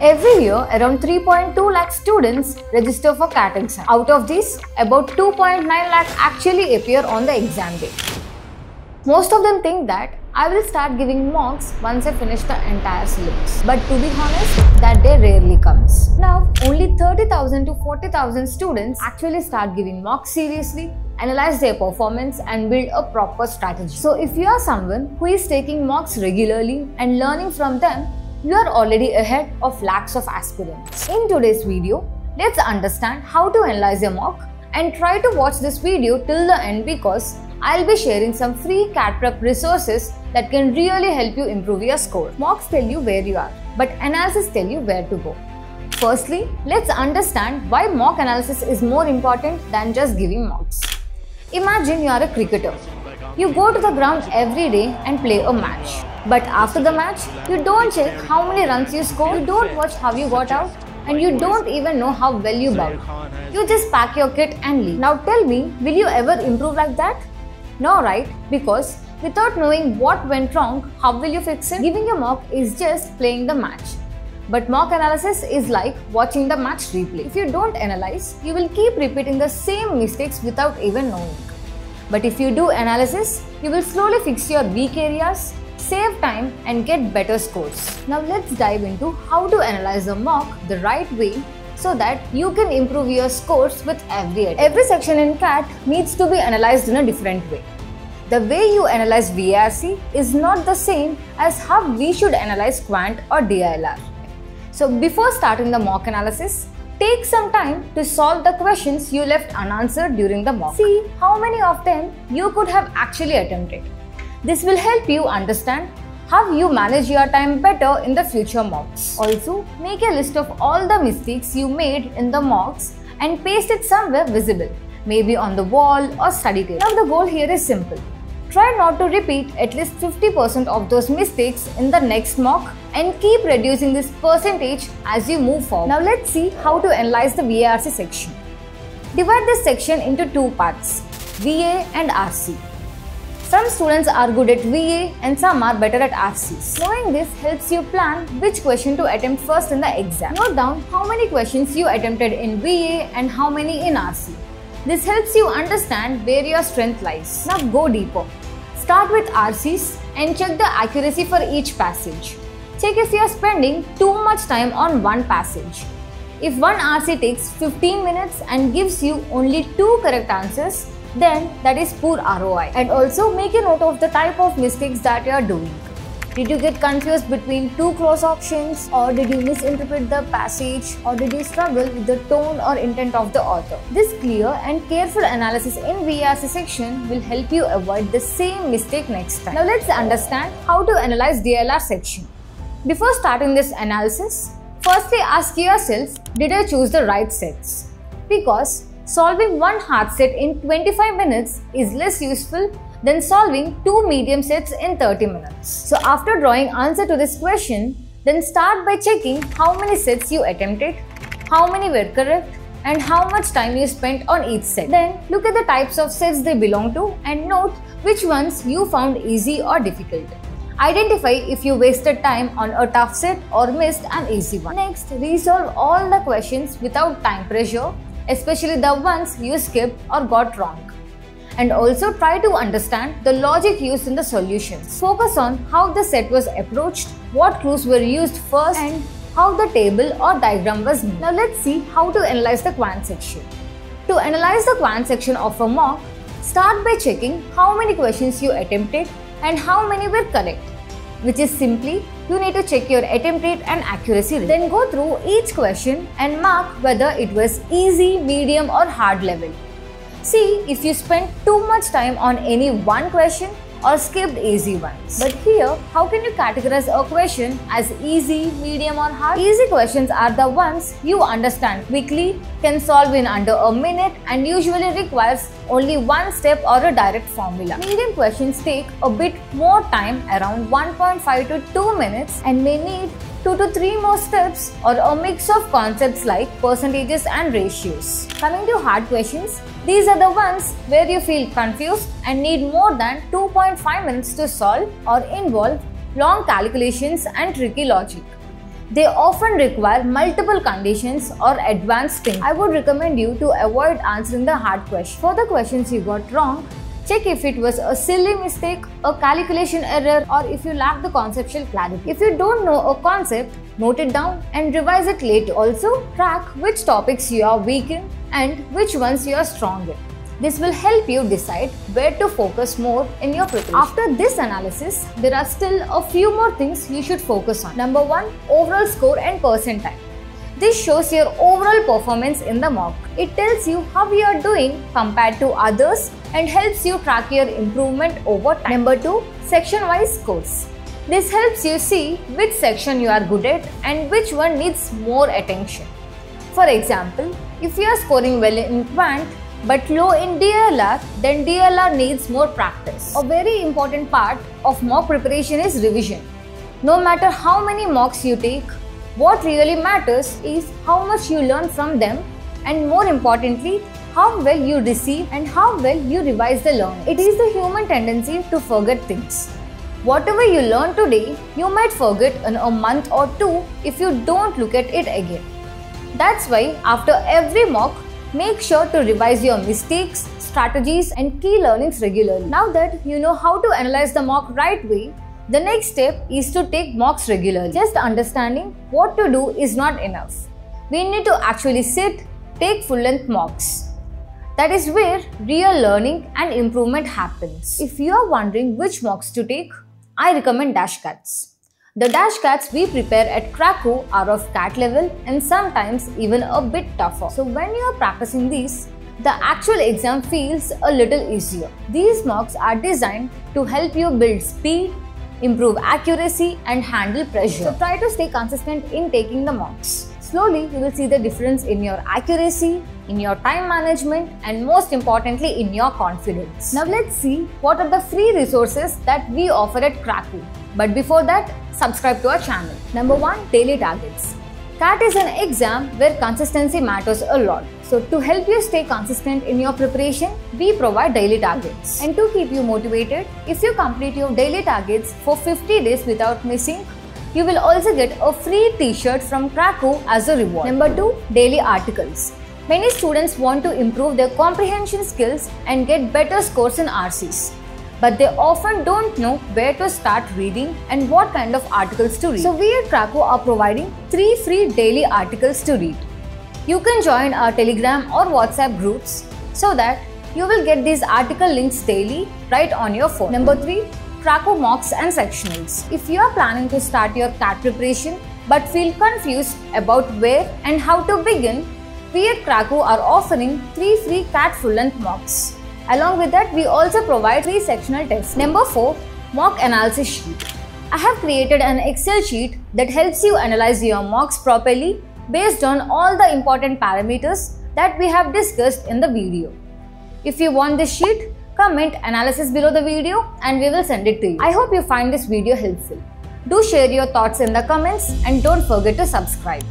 Every year, around 3.2 lakh students register for CAT exam. Out of these, about 2.9 lakh actually appear on the exam day. Most of them think that I will start giving mocks once I finish the entire syllabus. But to be honest, that day rarely comes. Now, only 30,000 to 40,000 students actually start giving mocks seriously, analyze their performance and build a proper strategy. So if you are someone who is taking mocks regularly and learning from them, you are already ahead of lakhs of aspirants. In today's video, let's understand how to analyze a mock and try to watch this video till the end because I'll be sharing some free CAT prep resources that can really help you improve your score. Mocks tell you where you are, but analysis tell you where to go. Firstly, let's understand why mock analysis is more important than just giving mocks. Imagine you are a cricketer. You go to the ground every day and play a match. But after the match, you don't check how many runs you scored, you don't watch how you got out, and you don't even know how well you bowled. You just pack your kit and leave. Now tell me, will you ever improve like that? No, right? Because without knowing what went wrong, how will you fix it? Giving a mock is just playing the match. But mock analysis is like watching the match replay. If you don't analyze, you will keep repeating the same mistakes without even knowing. But if you do analysis, you will slowly fix your weak areas, save time and get better scores. Now let's dive into how to analyze a mock the right way so that you can improve your scores with every attempt. Every section in CAT needs to be analyzed in a different way. The way you analyze VARC is not the same as how we should analyze Quant or DILR. So before starting the mock analysis, take some time to solve the questions you left unanswered during the mock. See how many of them you could have actually attempted. This will help you understand how you manage your time better in the future mocks. Also, make a list of all the mistakes you made in the mocks and paste it somewhere visible, maybe on the wall or study table. Now the goal here is simple. Try not to repeat at least 50% of those mistakes in the next mock and keep reducing this percentage as you move forward. Now let's see how to analyze the VARC section. Divide this section into two parts, VA and RC. Some students are good at VA and some are better at RCs. Knowing this helps you plan which question to attempt first in the exam. Note down how many questions you attempted in VA and how many in RC. This helps you understand where your strength lies. Now go deeper. Start with RCs and check the accuracy for each passage. Check if you are spending too much time on one passage. If one RC takes 15 minutes and gives you only 2 correct answers, then that is poor ROI. And also make a note of the type of mistakes that you are doing. Did you get confused between two close options, or did you misinterpret the passage, or did you struggle with the tone or intent of the author? This clear and careful analysis in VARC section will help you avoid the same mistake next time. Now let's understand how to analyze DILR section. Before starting this analysis, firstly ask yourself, did I choose the right sets? Because solving one hard set in 25 minutes is less useful than solving 2 medium sets in 30 minutes. So after drawing answer to this question, then start by checking how many sets you attempted, how many were correct, and how much time you spent on each set. Then look at the types of sets they belong to and note which ones you found easy or difficult. Identify if you wasted time on a tough set or missed an easy one. Next, resolve all the questions without time pressure, especially the ones you skipped or got wrong. And also try to understand the logic used in the solutions. Focus on how the set was approached, what clues were used first, and how the table or diagram was made. Now let's see how to analyze the Quant section. To analyze the Quant section of a mock, start by checking how many questions you attempted and how many were correct, which is simply you need to check your attempt rate and accuracy rate. Then go through each question and mark whether it was easy, medium or hard level. See if you spent too much time on any one question or skipped easy ones. But here, how can you categorize a question as easy, medium or hard? Easy questions are the ones you understand quickly, can solve in under a minute and usually requires only one step or a direct formula. Medium questions take a bit more time, around 1.5 to 2 minutes, and may need 2 to 3 more steps or a mix of concepts like percentages and ratios. Coming to hard questions, these are the ones where you feel confused and need more than 2.5 minutes to solve or involve long calculations and tricky logic. They often require multiple conditions or advanced things. I would recommend you to avoid answering the hard questions. For the questions you got wrong, check if it was a silly mistake, a calculation error, or if you lack the conceptual clarity. If you don't know a concept, note it down and revise it later. Also, track which topics you are weak in and which ones you are strong in. This will help you decide where to focus more in your preparation. After this analysis, there are still a few more things you should focus on. Number 1, overall score and percentile. This shows your overall performance in the mock. It tells you how you are doing compared to others and helps you track your improvement over time. Number 2, section-wise scores. This helps you see which section you are good at and which one needs more attention. For example, if you are scoring well in Quant but low in DLR, then DLR needs more practice. A very important part of mock preparation is revision. No matter how many mocks you take, what really matters is how much you learn from them and, more importantly, how well you receive and how well you revise the learning. It is the human tendency to forget things. Whatever you learn today, you might forget in a month or two if you don't look at it again. That's why after every mock, make sure to revise your mistakes, strategies and key learnings regularly. Now that you know how to analyze the mock right way, the next step is to take mocks regularly. Just understanding what to do is not enough. We need to actually sit, take full-length mocks. That is where real learning and improvement happens. If you are wondering which mocks to take, I recommend Dashcats. The Dashcats we prepare at Krakow are of CAT level and sometimes even a bit tougher. So when you are practicing these, the actual exam feels a little easier. These mocks are designed to help you build speed, improve accuracy and handle pressure. So try to stay consistent in taking the mocks. Slowly, you will see the difference in your accuracy, in your time management and most importantly in your confidence. Now let's see what are the free resources that we offer at Krakow. But before that, subscribe to our channel. Number 1, daily targets. CAT is an exam where consistency matters a lot. So to help you stay consistent in your preparation, we provide daily targets. And to keep you motivated, if you complete your daily targets for 50 days without missing, you will also get a free t-shirt from Krakow as a reward. Number 2, daily articles. Many students want to improve their comprehension skills and get better scores in RCs. But they often don't know where to start reading and what kind of articles to read. So we at Krakow are providing 3 free daily articles to read. You can join our Telegram or WhatsApp groups so that you will get these article links daily right on your phone. Number 3, Krakow mocks and sectionals. If you are planning to start your CAT preparation but feel confused about where and how to begin, we at Krakow are offering 3 free CAT full-length mocks. Along with that, we also provide 3 sectional tests. Number 4, mock analysis sheet. I have created an Excel sheet that helps you analyze your mocks properly based on all the important parameters that we have discussed in the video. If you want this sheet, comment analysis below the video and we will send it to you. I hope you find this video helpful. Do share your thoughts in the comments and don't forget to subscribe.